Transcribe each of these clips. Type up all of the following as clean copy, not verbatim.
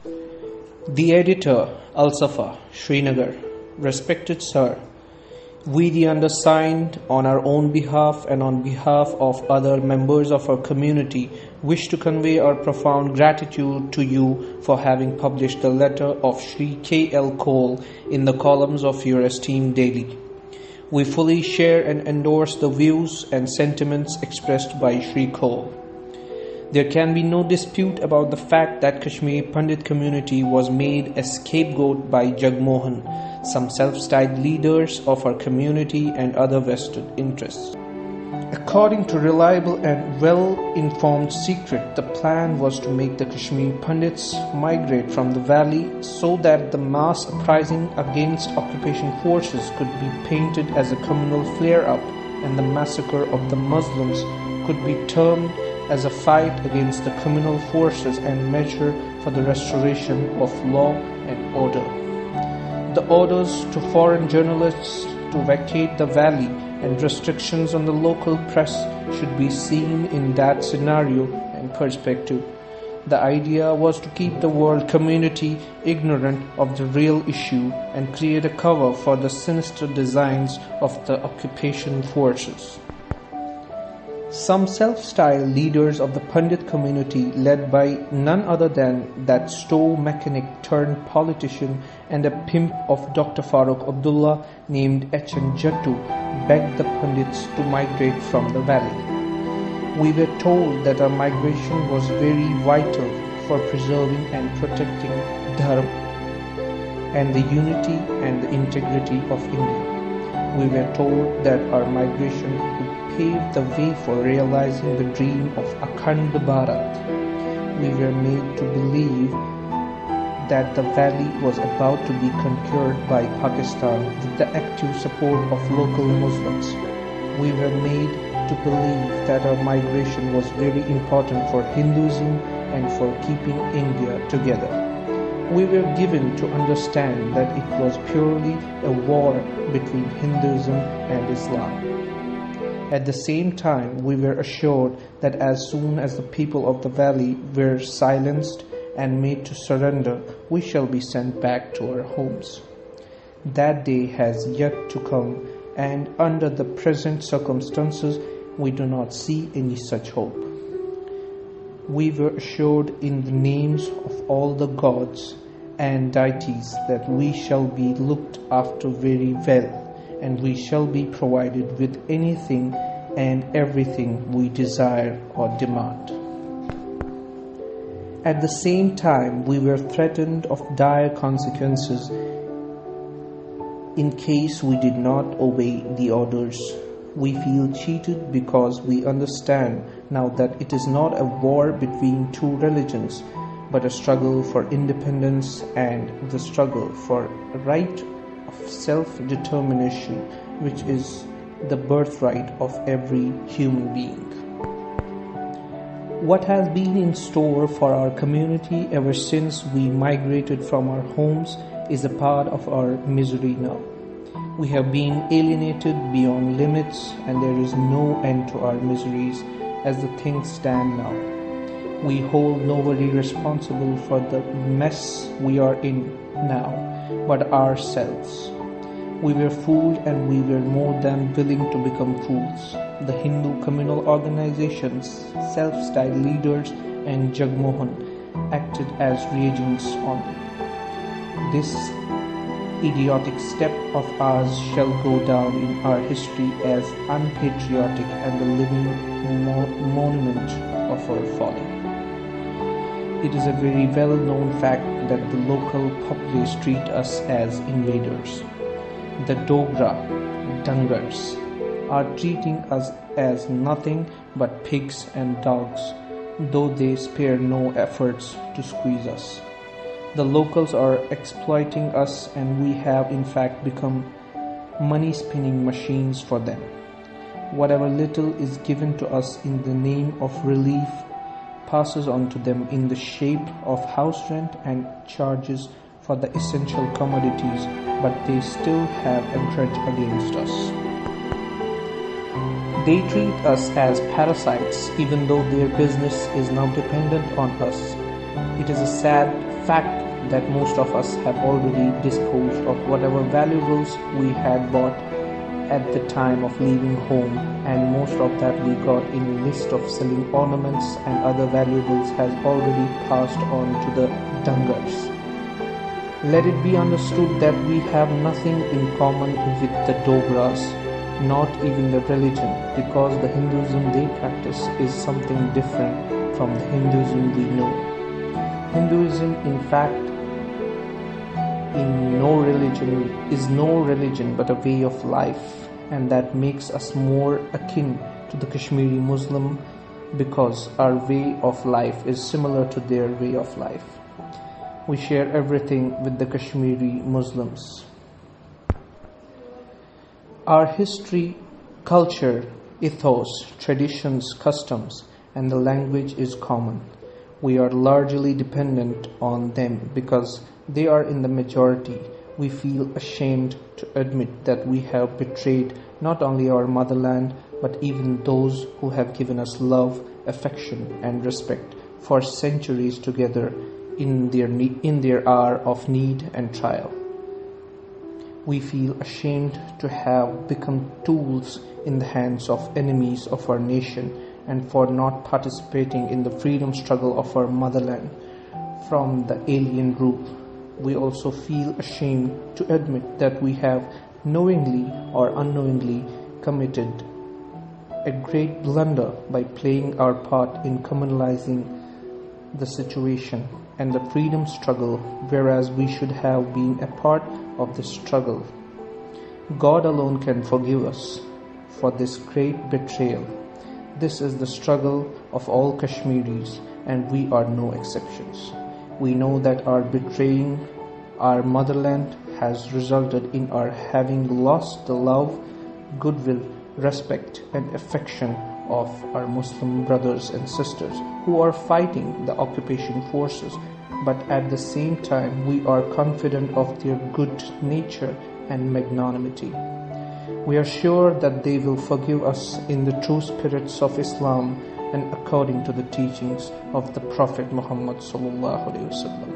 The editor, Alsafsa, Srinagar. Respected Sir, we the undersigned, on our own behalf and on behalf of other members of our community, wish to convey our profound gratitude to you for having published the letter of Shri K.L. Cole in the columns of your esteemed daily. We fully share and endorse the views and sentiments expressed by Shri Cole. There can be no dispute about the fact that Kashmiri Pandit community was made a scapegoat by Jagmohan, some self-styled leaders of our community and other vested interests. According to reliable and well-informed secret, the plan was to make the Kashmiri Pandits migrate from the valley so that the mass uprising against occupation forces could be painted as a communal flare-up and the massacre of the Muslims could be termed as a fight against the communal forces and measure for the restoration of law and order. The orders to foreign journalists to vacate the valley and restrictions on the local press should be seen in that scenario and perspective. The idea was to keep the world community ignorant of the real issue and create a cover for the sinister designs of the occupation forces. Some self-styled leaders of the Pandit community, led by none other than that store mechanic turned politician and a pimp of Dr. Farooq Abdullah named H.N. Jattu, begged the Pandits to migrate from the valley. We were told that our migration was very vital for preserving and protecting Dharma and the unity and the integrity of India. We were told that our migration would pave the way for realizing the dream of Akhand Bharat. We were made to believe that the valley was about to be conquered by Pakistan with the active support of local Muslims. We were made to believe that our migration was very important for Hinduism and for keeping India together. We were given to understand that it was purely a war between Hinduism and Islam. At the same time, we were assured that as soon as the people of the valley were silenced and made to surrender, we shall be sent back to our homes. That day has yet to come, and under the present circumstances, we do not see any such hope. We were assured in the names of all the gods and deities that we shall be looked after very well, and we shall be provided with anything and everything we desire or demand. At the same time, we were threatened of dire consequences in case we did not obey the orders. We feel cheated because we understand now that it is not a war between two religions, but a struggle for independence and the struggle for a right of self-determination, which is the birthright of every human being. What has been in store for our community ever since we migrated from our homes is a part of our misery now. We have been alienated beyond limits, and there is no end to our miseries as the things stand now. We hold nobody responsible for the mess we are in now, but ourselves. We were fooled, and we were more than willing to become fools. The Hindu communal organizations, self-styled leaders, and Jagmohan acted as reagents only. This idiotic step of ours shall go down in our history as unpatriotic and the living monument of our folly. It is a very well-known fact that the local populace treat us as invaders. The Dogra, Dangars, are treating us as nothing but pigs and dogs, though they spare no efforts to squeeze us. The locals are exploiting us, and we have in fact become money-spinning machines for them. Whatever little is given to us in the name of relief passes on to them in the shape of house rent and charges for the essential commodities, but they still have a grudge against us. They treat us as parasites, even though their business is now dependent on us. It is a sad fact that most of us have already disposed of whatever valuables we had bought at the time of leaving home, and most of that we got in a list of selling ornaments and other valuables has already passed on to the dungers. Let it be understood that we have nothing in common with the Dogras, not even the religion, because the Hinduism they practice is something different from the Hinduism we know. Hinduism, in fact, is no religion but a way of life, and that makes us more akin to the Kashmiri Muslim because our way of life is similar to their way of life. We share everything with the Kashmiri Muslims. Our history, culture, ethos, traditions, customs, and the language is common. We are largely dependent on them because they are in the majority. We feel ashamed to admit that we have betrayed not only our motherland but even those who have given us love, affection, and respect for centuries together in their hour of need and trial. We feel ashamed to have become tools in the hands of enemies of our nation and for not participating in the freedom struggle of our motherland from the alien rule. We also feel ashamed to admit that we have knowingly or unknowingly committed a great blunder by playing our part in communalizing the situation and the freedom struggle, whereas we should have been a part of the struggle. God alone can forgive us for this great betrayal. This is the struggle of all Kashmiris, and we are no exceptions. We know that our betraying our motherland has resulted in our having lost the love, goodwill, respect, and affection of our Muslim brothers and sisters who are fighting the occupation forces, but at the same time we are confident of their good nature and magnanimity. We are sure that they will forgive us in the true spirits of Islam and according to the teachings of the Prophet Muhammad sallallahu alaihi wasallam.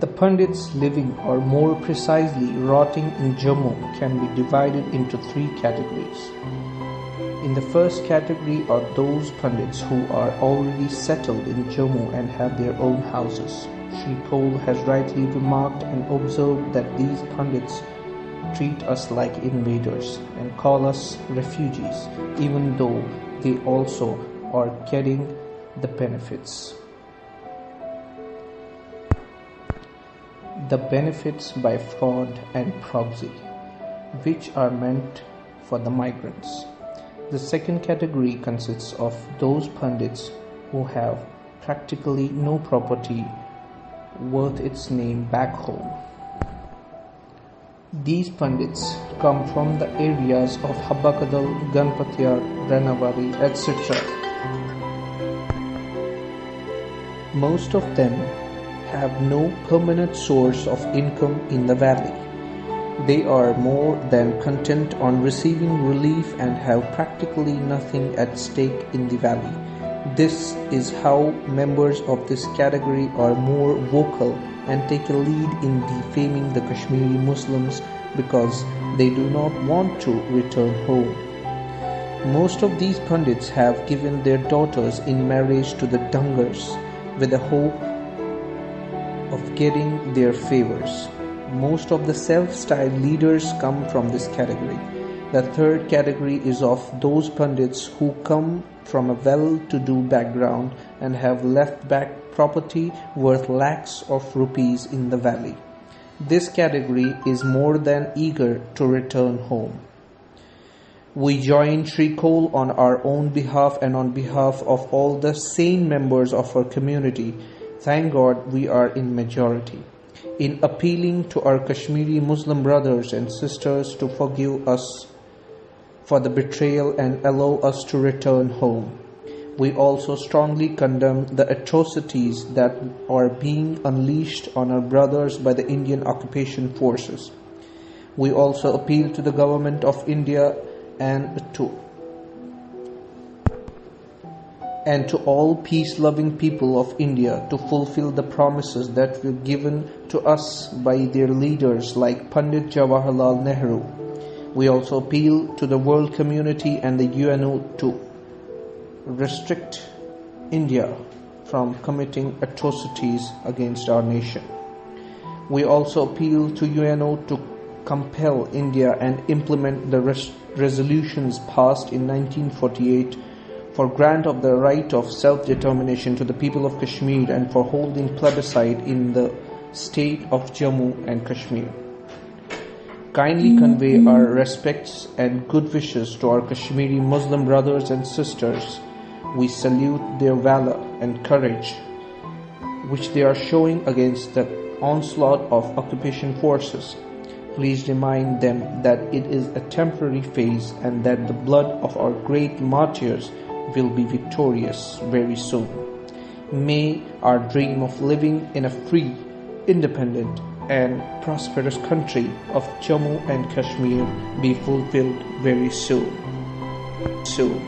The Pandits living, or more precisely rotting in Jammu, can be divided into three categories. In the first category are those Pandits who are already settled in Jammu and have their own houses. Shri Cole has rightly remarked and observed that these Pandits treat us like invaders and call us refugees, even though they also are getting the benefits. The benefits by fraud and proxy, which are meant for the migrants. The second category consists of those Pandits who have practically no property worth its name back home. These Pandits come from the areas of Habbakadal, Ganpatiyar, Ranawari, etc. Most of them have no permanent source of income in the valley. They are more than content on receiving relief and have practically nothing at stake in the valley. This is how members of this category are more vocal and take a lead in defaming the Kashmiri Muslims because they do not want to return home. Most of these Pandits have given their daughters in marriage to the Dungars with the hope of getting their favors. Most of the self-styled leaders come from this category. The third category is of those Pandits who come from a well-to-do background and have left back property worth lakhs of rupees in the valley. This category is more than eager to return home. We join Shri Cole on our own behalf and on behalf of all the sane members of our community. Thank God we are in majority in appealing to our Kashmiri Muslim brothers and sisters to forgive us for the betrayal and allow us to return home. We also strongly condemn the atrocities that are being unleashed on our brothers by the Indian occupation forces. We also appeal to the government of India and to and to all peace-loving people of India to fulfill the promises that were given to us by their leaders like Pandit Jawaharlal Nehru. We also appeal to the world community and the UNO to restrict India from committing atrocities against our nation. We also appeal to UNO to compel India and implement the resolutions passed in 1948 for grant of the right of self-determination to the people of Kashmir and for holding plebiscite in the state of Jammu and Kashmir. Kindly convey our respects and good wishes to our Kashmiri Muslim brothers and sisters. We salute their valor and courage which they are showing against the onslaught of occupation forces. Please remind them that it is a temporary phase and that the blood of our great martyrs will be victorious very soon. May our dream of living in a free, independent and prosperous country of Jammu and Kashmir be fulfilled very soon. Soon.